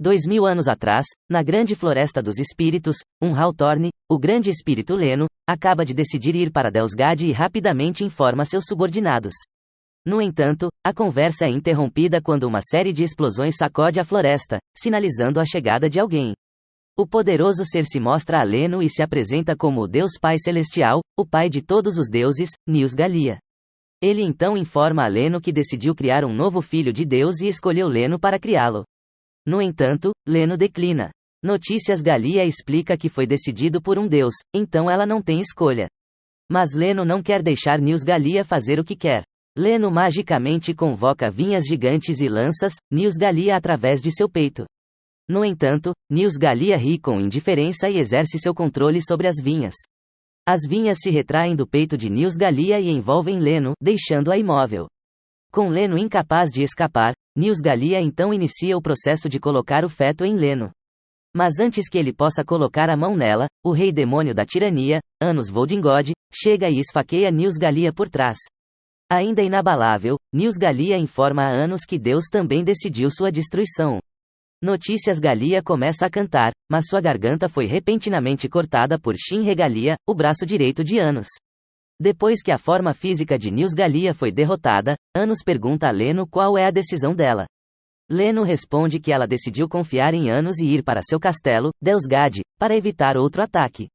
2000 anos atrás, na grande floresta dos espíritos, Hawthorne, o grande espírito Leno, acaba de decidir ir para Delsgad e rapidamente informa seus subordinados. No entanto, a conversa é interrompida quando uma série de explosões sacode a floresta, sinalizando a chegada de alguém. O poderoso ser se mostra a Leno e se apresenta como o Deus Pai Celestial, o pai de todos os deuses, Nils-Galia. Ele então informa a Leno que decidiu criar um novo filho de Deus e escolheu Leno para criá-lo. No entanto, Leno declina. Notícias Galia explica que foi decidido por um Deus, então ela não tem escolha. Mas Leno não quer deixar Nils-Galia fazer o que quer. Leno magicamente convoca vinhas gigantes e lanças Nils-Galia através de seu peito. No entanto, Nils-Galia ri com indiferença e exerce seu controle sobre as vinhas. As vinhas se retraem do peito de Nils-Galia e envolvem Leno, deixando-a imóvel. Com Leno incapaz de escapar, Nils-Galia então inicia o processo de colocar o feto em Leno. Mas antes que ele possa colocar a mão nela, o rei demônio da tirania, Anos Voldingod, chega e esfaqueia Nils-Galia por trás. Ainda inabalável, Nils-Galia informa a Anos que Deus também decidiu sua destruição. Notícias Galia começa a cantar, mas sua garganta foi repentinamente cortada por Shin-Regalia, o braço direito de Anos. Depois que a forma física de Nils-Galia foi derrotada, Anos pergunta a Leno qual é a decisão dela. Leno responde que ela decidiu confiar em Anos e ir para seu castelo, Delsgad, para evitar outro ataque.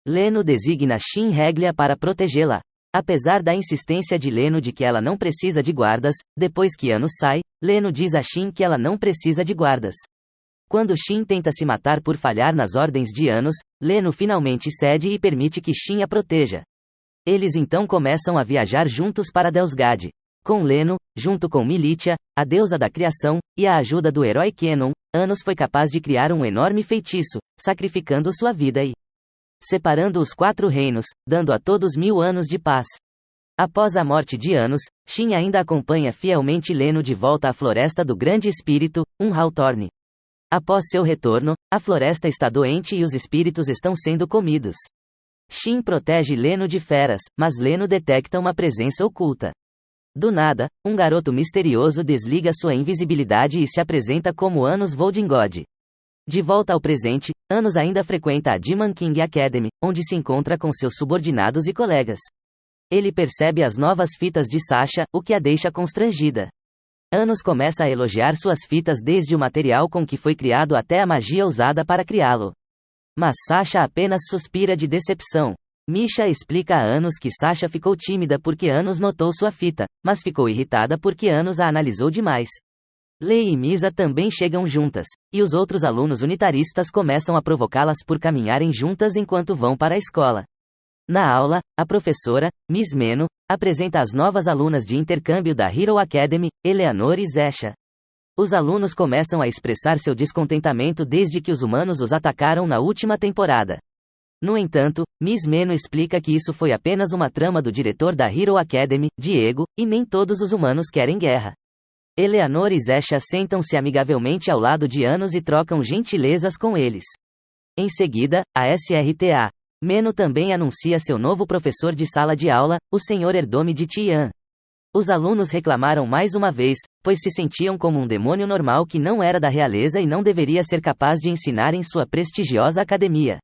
Leno designa Shin-Reglia para protegê-la. Apesar da insistência de Leno de que ela não precisa de guardas, depois que Anos sai, Leno diz a Shin que ela não precisa de guardas. Quando Shin tenta se matar por falhar nas ordens de Anos, Leno finalmente cede e permite que Shin a proteja. Eles então começam a viajar juntos para Delsgad. Com Leno, junto com Militia, a deusa da criação, e a ajuda do herói Kenon, Anos foi capaz de criar um enorme feitiço, sacrificando sua vida e separando os 4 reinos, dando a todos 1000 anos de paz. Após a morte de Anos, Shin ainda acompanha fielmente Leno de volta à floresta do Grande Espírito, Hawthorne. Após seu retorno, a floresta está doente e os espíritos estão sendo comidos. Shin protege Leno de feras, mas Leno detecta uma presença oculta. Do nada, um garoto misterioso desliga sua invisibilidade e se apresenta como Anos Voldingod. De volta ao presente, Anos ainda frequenta a Demon King Academy, onde se encontra com seus subordinados e colegas. Ele percebe as novas fitas de Sasha, o que a deixa constrangida. Anos começa a elogiar suas fitas desde o material com que foi criado até a magia usada para criá-lo. Mas Sasha apenas suspira de decepção. Misha explica a Anos que Sasha ficou tímida porque Anos notou sua fita, mas ficou irritada porque Anos a analisou demais. Lei e Misa também chegam juntas, e os outros alunos unitaristas começam a provocá-las por caminharem juntas enquanto vão para a escola. Na aula, a professora, Miss Meno, apresenta as novas alunas de intercâmbio da Hero Academy, Eleanor e Zesha. Os alunos começam a expressar seu descontentamento desde que os humanos os atacaram na última temporada. No entanto, Miss Meno explica que isso foi apenas uma trama do diretor da Hero Academy, Diego, e nem todos os humanos querem guerra. Eleanor e Zesha sentam-se amigavelmente ao lado de Anos e trocam gentilezas com eles. Em seguida, a SRTA. Meno também anuncia seu novo professor de sala de aula, o Sr. Erdome de Tian. Os alunos reclamaram mais uma vez, pois se sentiam como um demônio normal que não era da realeza e não deveria ser capaz de ensinar em sua prestigiosa academia.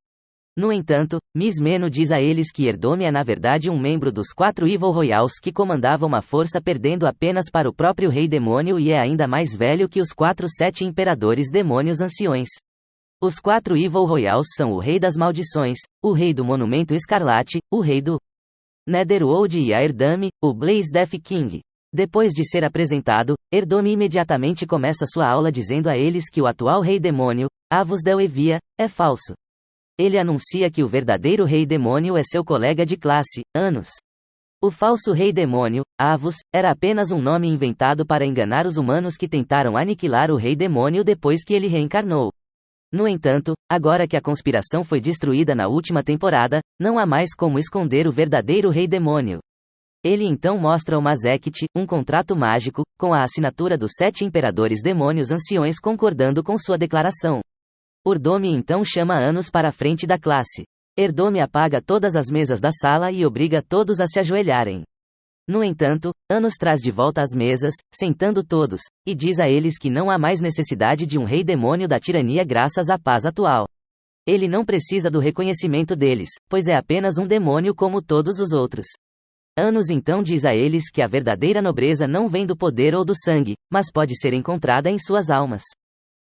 No entanto, Miss Meno diz a eles que Erdome é na verdade um membro dos 4 Evil Royals que comandavam a força perdendo apenas para o próprio Rei Demônio e é ainda mais velho que os 7 Imperadores Demônios Anciões. Os 4 Evil Royals são o Rei das Maldições, o Rei do Monumento Escarlate, o Rei do Netherworld e a Erdame, o Blaze Death King. Depois de ser apresentado, Erdome imediatamente começa sua aula dizendo a eles que o atual Rei Demônio, Avus Del Evia, é falso. Ele anuncia que o verdadeiro Rei Demônio é seu colega de classe, Anos. O falso Rei Demônio, Avus, era apenas um nome inventado para enganar os humanos que tentaram aniquilar o Rei Demônio depois que ele reencarnou. No entanto, agora que a conspiração foi destruída na última temporada, não há mais como esconder o verdadeiro Rei Demônio. Ele então mostra o Mazeket, um contrato mágico, com a assinatura dos 7 Imperadores Demônios Anciões concordando com sua declaração. Erdome então chama Anos para a frente da classe. Erdome apaga todas as mesas da sala e obriga todos a se ajoelharem. No entanto, Anos traz de volta as mesas, sentando todos, e diz a eles que não há mais necessidade de um rei demônio da tirania graças à paz atual. Ele não precisa do reconhecimento deles, pois é apenas um demônio como todos os outros. Anos então diz a eles que a verdadeira nobreza não vem do poder ou do sangue, mas pode ser encontrada em suas almas.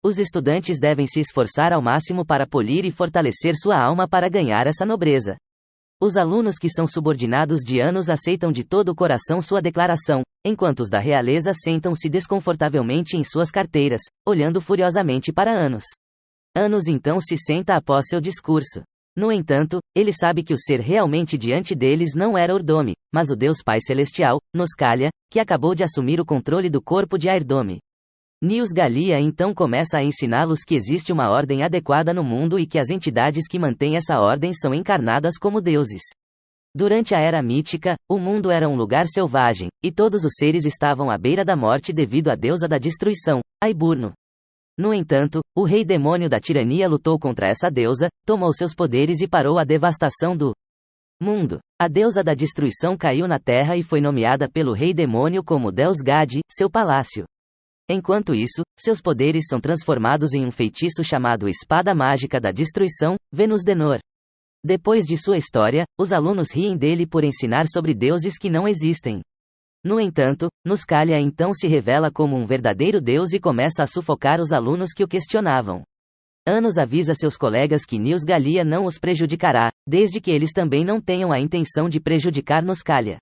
Os estudantes devem se esforçar ao máximo para polir e fortalecer sua alma para ganhar essa nobreza. Os alunos que são subordinados de Anos aceitam de todo o coração sua declaração, enquanto os da realeza sentam-se desconfortavelmente em suas carteiras, olhando furiosamente para Anos. Anos então se senta após seu discurso. No entanto, ele sabe que o ser realmente diante deles não era Urdome, mas o Deus Pai Celestial, Noscalia, que acabou de assumir o controle do corpo de Airdome. Nius Galia então começa a ensiná-los que existe uma ordem adequada no mundo e que as entidades que mantêm essa ordem são encarnadas como deuses. Durante a Era Mítica, o mundo era um lugar selvagem, e todos os seres estavam à beira da morte devido à deusa da destruição, Aiburno. No entanto, o rei demônio da tirania lutou contra essa deusa, tomou seus poderes e parou a devastação do mundo. A deusa da destruição caiu na terra e foi nomeada pelo rei demônio como Deus Gade, seu palácio. Enquanto isso, seus poderes são transformados em um feitiço chamado Espada Mágica da Destruição, Venus Denor. Depois de sua história, os alunos riem dele por ensinar sobre deuses que não existem. No entanto, Noscalia então se revela como um verdadeiro deus e começa a sufocar os alunos que o questionavam. Anos avisa seus colegas que Nius Galia não os prejudicará, desde que eles também não tenham a intenção de prejudicar Noscalia.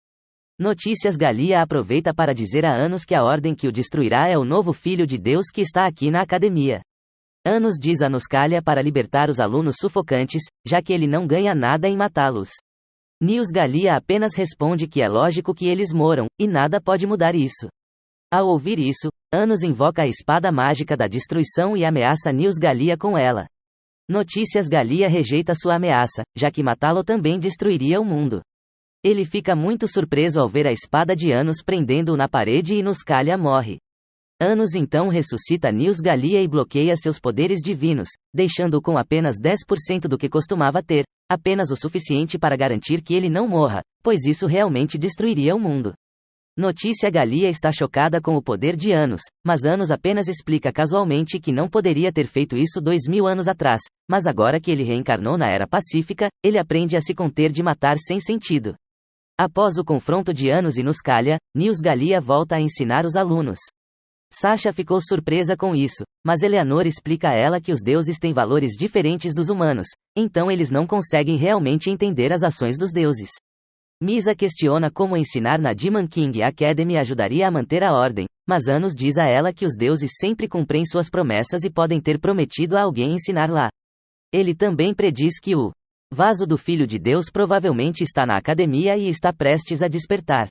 Notícias Galia aproveita para dizer a Anos que a ordem que o destruirá é o novo filho de Deus que está aqui na academia. Anos diz a Noscalia para libertar os alunos sufocantes, já que ele não ganha nada em matá-los. Nius Galia apenas responde que é lógico que eles moram, e nada pode mudar isso. Ao ouvir isso, Anos invoca a espada mágica da destruição e ameaça Nius Galia com ela. Notícias Galia rejeita sua ameaça, já que matá-lo também destruiria o mundo. Ele fica muito surpreso ao ver a espada de Anos prendendo-o na parede e Noscalia morre. Anos então ressuscita Nius Galia e bloqueia seus poderes divinos, deixando-o com apenas 10% do que costumava ter, apenas o suficiente para garantir que ele não morra, pois isso realmente destruiria o mundo. Notícia Galia está chocada com o poder de Anos, mas Anos apenas explica casualmente que não poderia ter feito isso 2000 anos atrás, mas agora que ele reencarnou na Era Pacífica, ele aprende a se conter de matar sem sentido. Após o confronto de Anos e Noscalia, Nius Galia volta a ensinar os alunos. Sasha ficou surpresa com isso, mas Eleanor explica a ela que os deuses têm valores diferentes dos humanos, então eles não conseguem realmente entender as ações dos deuses. Misa questiona como ensinar na Demon King Academy ajudaria a manter a ordem, mas Anos diz a ela que os deuses sempre cumprem suas promessas e podem ter prometido a alguém ensinar lá. Ele também prediz que o vaso do Filho de Deus provavelmente está na academia e está prestes a despertar.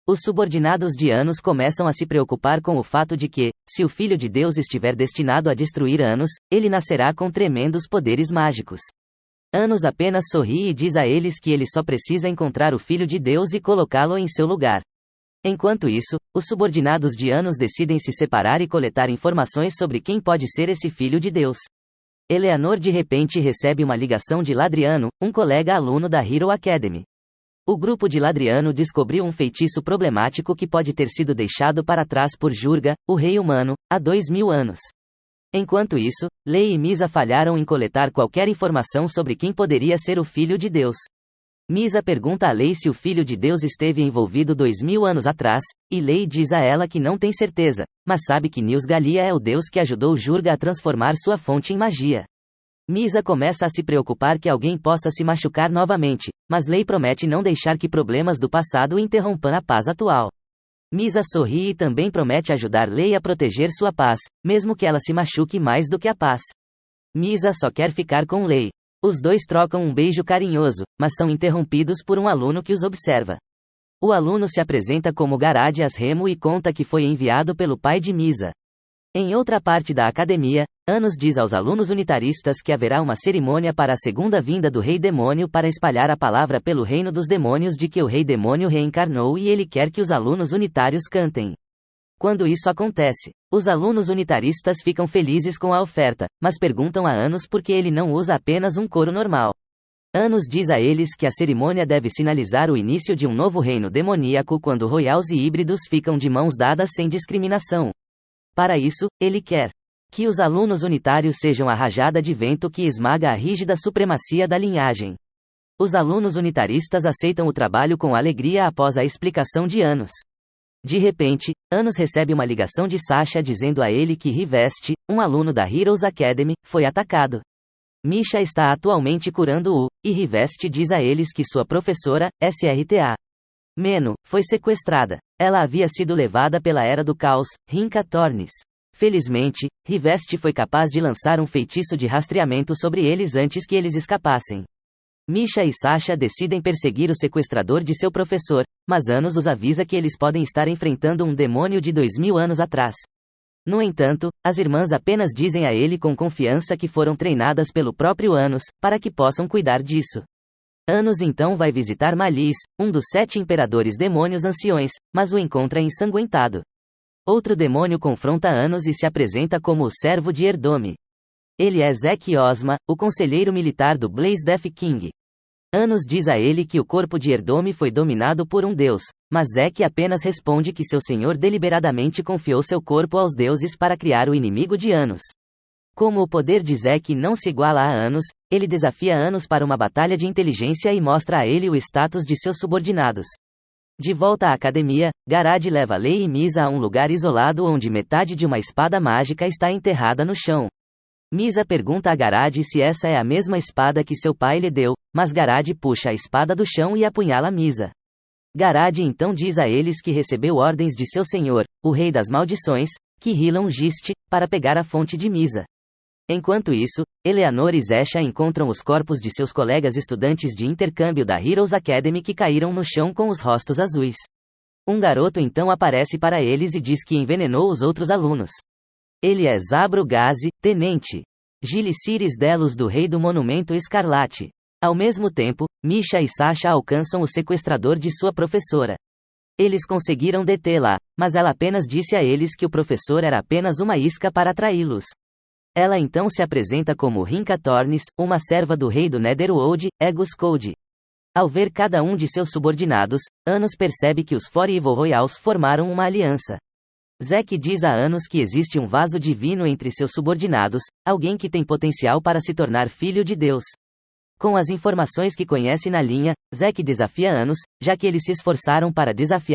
Os subordinados de Anos começam a se preocupar com o fato de que, se o Filho de Deus estiver destinado a destruir Anos, ele nascerá com tremendos poderes mágicos. Anos apenas sorri e diz a eles que ele só precisa encontrar o Filho de Deus e colocá-lo em seu lugar. Enquanto isso, os subordinados de Anos decidem se separar e coletar informações sobre quem pode ser esse Filho de Deus. Eleanor de repente recebe uma ligação de Ladriano, um colega aluno da Hero Academy. O grupo de Ladriano descobriu um feitiço problemático que pode ter sido deixado para trás por Jurga, o rei humano, há 2000 anos. Enquanto isso, Lei e Misa falharam em coletar qualquer informação sobre quem poderia ser o Filho de Deus. Misa pergunta a Lei se o Filho de Deus esteve envolvido 2000 anos atrás, e Lei diz a ela que não tem certeza, mas sabe que Nius Galia é o deus que ajudou Jurga a transformar sua fonte em magia. Misa começa a se preocupar que alguém possa se machucar novamente, mas Lei promete não deixar que problemas do passado interrompam a paz atual. Misa sorri e também promete ajudar Lei a proteger sua paz, mesmo que ela se machuque mais do que a paz. Misa só quer ficar com Lei. Os dois trocam um beijo carinhoso, mas são interrompidos por um aluno que os observa. O aluno se apresenta como Garad Asremo e conta que foi enviado pelo pai de Misa. Em outra parte da academia, Anos diz aos alunos unitaristas que haverá uma cerimônia para a segunda vinda do Rei Demônio para espalhar a palavra pelo reino dos demônios de que o Rei Demônio reencarnou e ele quer que os alunos unitários cantem. Quando isso acontece, os alunos unitaristas ficam felizes com a oferta, mas perguntam a Anos por que ele não usa apenas um coro normal. Anos diz a eles que a cerimônia deve sinalizar o início de um novo reino demoníaco quando royals e híbridos ficam de mãos dadas sem discriminação. Para isso, ele quer que os alunos unitários sejam a rajada de vento que esmaga a rígida supremacia da linhagem. Os alunos unitaristas aceitam o trabalho com alegria após a explicação de Anos. De repente, Anos recebe uma ligação de Sasha dizendo a ele que Rivest, um aluno da Heroes Academy, foi atacado. Misha está atualmente curando-o, e Rivest diz a eles que sua professora, Srta. Meno, foi sequestrada. Ela havia sido levada pela Era do Caos, Rinka Tornis. Felizmente, Rivest foi capaz de lançar um feitiço de rastreamento sobre eles antes que eles escapassem. Misha e Sasha decidem perseguir o sequestrador de seu professor, mas Anos os avisa que eles podem estar enfrentando um demônio de 2000 anos atrás. No entanto, as irmãs apenas dizem a ele com confiança que foram treinadas pelo próprio Anos, para que possam cuidar disso. Anos então vai visitar Malis, um dos 7 imperadores demônios anciões, mas o encontra ensanguentado. Outro demônio confronta Anos e se apresenta como o servo de Erdome. Ele é Zek Osma, o conselheiro militar do Blaze Death King. Anos diz a ele que o corpo de Erdome foi dominado por um deus, mas Zek apenas responde que seu senhor deliberadamente confiou seu corpo aos deuses para criar o inimigo de Anos. Como o poder de Zek não se iguala a Anos, ele desafia Anos para uma batalha de inteligência e mostra a ele o status de seus subordinados. De volta à academia, Garad leva Lei e Misa a um lugar isolado onde metade de uma espada mágica está enterrada no chão. Misa pergunta a Garad se essa é a mesma espada que seu pai lhe deu, mas Garad puxa a espada do chão e apunhala Misa. Garad então diz a eles que recebeu ordens de seu senhor, o Rei das Maldições, que Hilam Gist, para pegar a fonte de Misa. Enquanto isso, Eleanor e Zesha encontram os corpos de seus colegas estudantes de intercâmbio da Heroes Academy que caíram no chão com os rostos azuis. Um garoto então aparece para eles e diz que envenenou os outros alunos. Ele é Zabro Gazi, tenente Giliciris Delos do Rei do Monumento Escarlate. Ao mesmo tempo, Misha e Sasha alcançam o sequestrador de sua professora. Eles conseguiram detê-la, mas ela apenas disse a eles que o professor era apenas uma isca para atraí-los. Ela então se apresenta como Rinka Tornis, uma serva do rei do Netherworld, Egus Code. Ao ver cada um de seus subordinados, Anos percebe que os Four Evil Royals formaram uma aliança. Zek diz a Anos que existe um vaso divino entre seus subordinados, alguém que tem potencial para se tornar filho de Deus. Com as informações que conhece na linha, Zek desafia Anos, já que eles se esforçaram para desafiar